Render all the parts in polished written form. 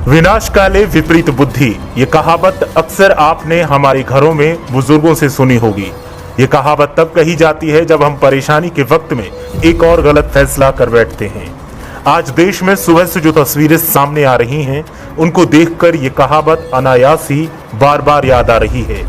विनाश काले विपरीत बुद्धि, ये कहावत अक्सर आपने हमारे घरों में बुजुर्गों से सुनी होगी। ये कहावत तब कही जाती है जब हम परेशानी के वक्त में एक और गलत फैसला कर बैठते हैं। आज देश में सुबह से जो तस्वीरें सामने आ रही हैं, उनको देखकर ये कहावत अनायास ही बार बार याद आ रही है।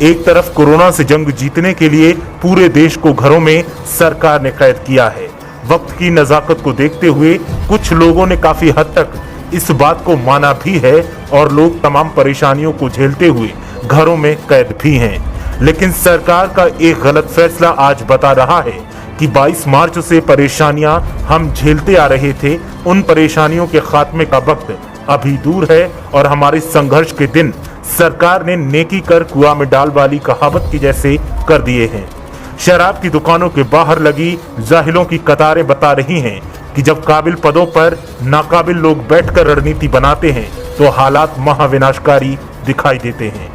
एक तरफ कोरोना से जंग जीतने के लिए पूरे देश को घरों में सरकार ने कैद किया है। वक्त की नजाकत को देखते हुए कुछ लोगों ने काफी हद तक इस बात को माना भी है और लोग तमाम परेशानियों को झेलते हुए घरों में कैद भी हैं। लेकिन सरकार का एक गलत फैसला आज बता रहा है कि 22 मार्च से परेशानियां हम झेलते आ रहे थे, उन परेशानियों के खात्मे का वक्त अभी दूर है और हमारे संघर्ष के दिन सरकार ने नेकी कर कुआं में डाल वाली कहावत की जैसे कर दिए हैं। शराब की दुकानों के बाहर लगी जाहिलों की कतारें बता रही हैं कि जब काबिल पदों पर नाकाबिल लोग बैठकर रणनीति बनाते हैं तो हालात महाविनाशकारी दिखाई देते हैं।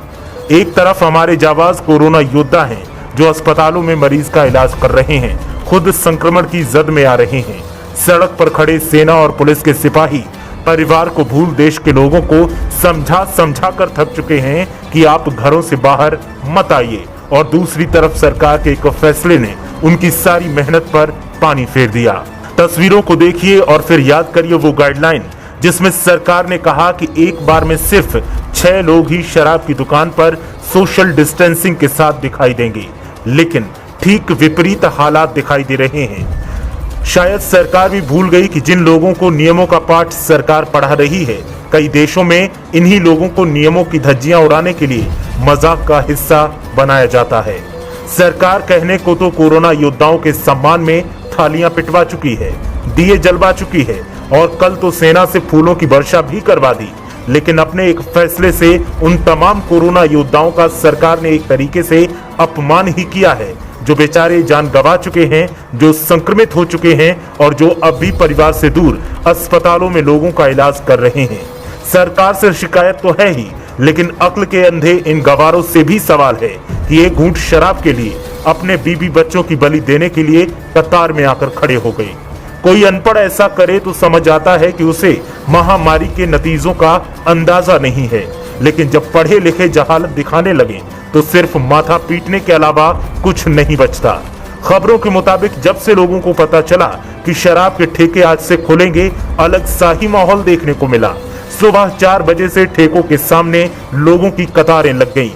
एक तरफ हमारे जाबाज कोरोना योद्धा हैं जो अस्पतालों में मरीज का इलाज कर रहे हैं, खुद संक्रमण की जद में आ रहे हैं। सड़क पर खड़े सेना और पुलिस के सिपाही परिवार को भूल देश के लोगों को समझा कर थक चुके हैं कि आप घरों से बाहर मत आइए, और दूसरी तरफ सरकार के एक फैसले ने उनकी सारी मेहनत पर पानी फेर दिया। तस्वीरों को देखिए और फिर याद करिए वो गाइडलाइन जिसमें सरकार ने कहा कि एक बार में सिर्फ 6 लोग ही शराब की दुकान पर सोशल डिस्टेंसिंग के साथ दिखाई देंगे, लेकिन ठीक विपरीत हालात दिखाई दे रहे हैं। शायद सरकार भी भूल गई कि जिन लोगों को नियमों का पाठ सरकार पढ़ा रही है, कई देशों में इन्हीं लोगों को नियमों की धज्जियां उड़ाने के लिए मजाक का हिस्सा बनाया जाता है। सरकार कहने को तो कोरोना योद्धाओं के सम्मान में थालियां पिटवा चुकी है, दिए जलवा चुकी है और कल तो सेना से फूलों की वर्षा भी करवा दी, लेकिन अपने एक फैसले से उन तमाम कोरोना योद्धाओं का सरकार ने एक तरीके से अपमान ही किया है, जो बेचारे जान गंवा चुके हैं, जो संक्रमित हो चुके हैं और जो अब भी परिवार से दूर अस्पतालों में लोगों का इलाज कर रहे हैं। सरकार से शिकायत तो है ही, लेकिन अक्ल के अंधे इन गवारों से भी सवाल है कि एक घूंट शराब के लिए अपने बीबी बच्चों की बलि देने के लिए कतार में आकर खड़े हो गए। कोई अनपढ़ ऐसा करे तो समझ आता है कि उसे महामारी के नतीजों का अंदाजा नहीं है, लेकिन जब पढ़े लिखे जहालत दिखाने लगे तो सिर्फ माथा पीटने के अलावा कुछ नहीं बचता। खबरों के मुताबिक जब से लोगों को पता चला कि शराब के ठेके आज से खुलेंगे, अलग सा ही माहौल देखने को मिला। सुबह 4 बजे से ठेकों के सामने लोगों की कतारें लग गईं।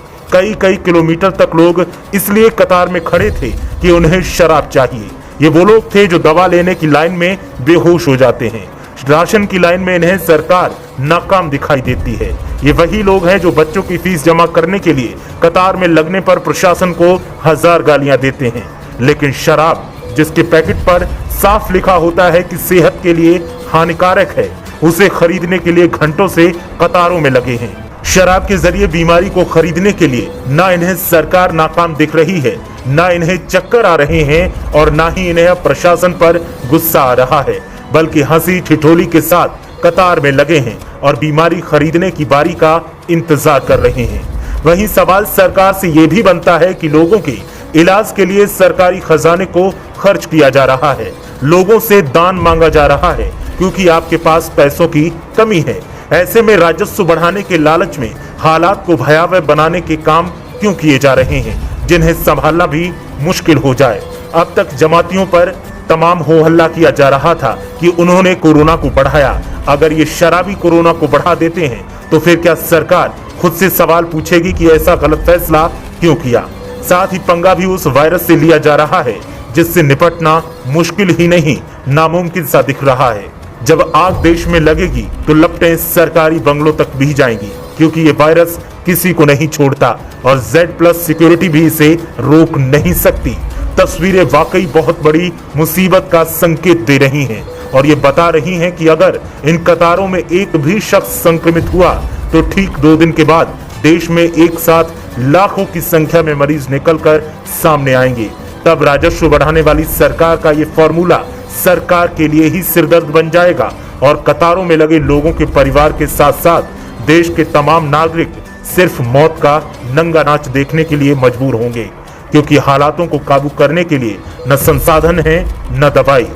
कई किलोमीटर तक लोग इसलिए कतार में खड़े थे कि उन्हें शराब चाहिए। ये वो लोग थे जो दवा लेने की लाइन में बेहोश हो जाते हैं, राशन की लाइन में इन्हें सरकार नाकाम दिखाई देती है। ये वही लोग हैं जो बच्चों की फीस जमा करने के लिए कतार में लगने पर प्रशासन को 1000 गालियां देते हैं, लेकिन शराब जिसके पैकेट पर साफ लिखा होता है कि सेहत के लिए हानिकारक है, उसे खरीदने के लिए घंटों से कतारों में लगे हैं। शराब के जरिए बीमारी को खरीदने के लिए ना इन्हें सरकार नाकाम दिख रही है, ना इन्हें चक्कर आ रहे हैं और ना ही इन्हें प्रशासन पर गुस्सा आ रहा है, बल्कि हंसी ठिठोली के साथ कतार में लगे हैं और बीमारी खरीदने की बारी का इंतजार कर रहे हैं। वहीं सवाल सरकार से ये भी बनता है कि लोगों के इलाज के लिए सरकारी खजाने को खर्च किया जा रहा है, लोगों से दान मांगा जा रहा है क्योंकि आपके पास पैसों की कमी है। ऐसे में राजस्व बढ़ाने के लालच में हालात को भयावह बनाने के काम क्यों किए जा रहे हैं, जिन्हें संभालना भी मुश्किल हो जाए। अब तक जमातियों पर तमाम हो हल्ला किया जा रहा था कि उन्होंने कोरोना को बढ़ाया। अगर ये शराबी कोरोना को बढ़ा देते हैं तो फिर क्या सरकार खुद से सवाल पूछेगी कि ऐसा गलत फैसला क्यों किया? साथ ही पंगा भी उस वायरस से लिया जा रहा है जिससे निपटना मुश्किल ही नहीं, नामुमकिन सा दिख रहा है। जब आग देश में लगेगी तो लपटें सरकारी बंगलों तक भी जाएंगी, क्योंकि ये वायरस किसी को नहीं छोड़ता और Z+ सिक्योरिटी भी इसे रोक नहीं सकती। तस्वीरें वाकई बहुत बड़ी मुसीबत का संकेत दे रही हैं और ये बता रही हैं कि अगर इन कतारों में एक भी शख्स संक्रमित हुआ तो ठीक 2 दिन के बाद देश में एक साथ लाखों की संख्या में मरीज निकलकर सामने आएंगे। तब राजस्व बढ़ाने वाली सरकार का ये फॉर्मूला सरकार के लिए ही सिरदर्द बन जाएगा और कतारों में लगे लोगों के परिवार के साथ साथ देश के तमाम नागरिक सिर्फ मौत का नंगा नाच देखने के लिए मजबूर होंगे, क्योंकि हालातों को काबू करने के लिए न संसाधन है न दवाई।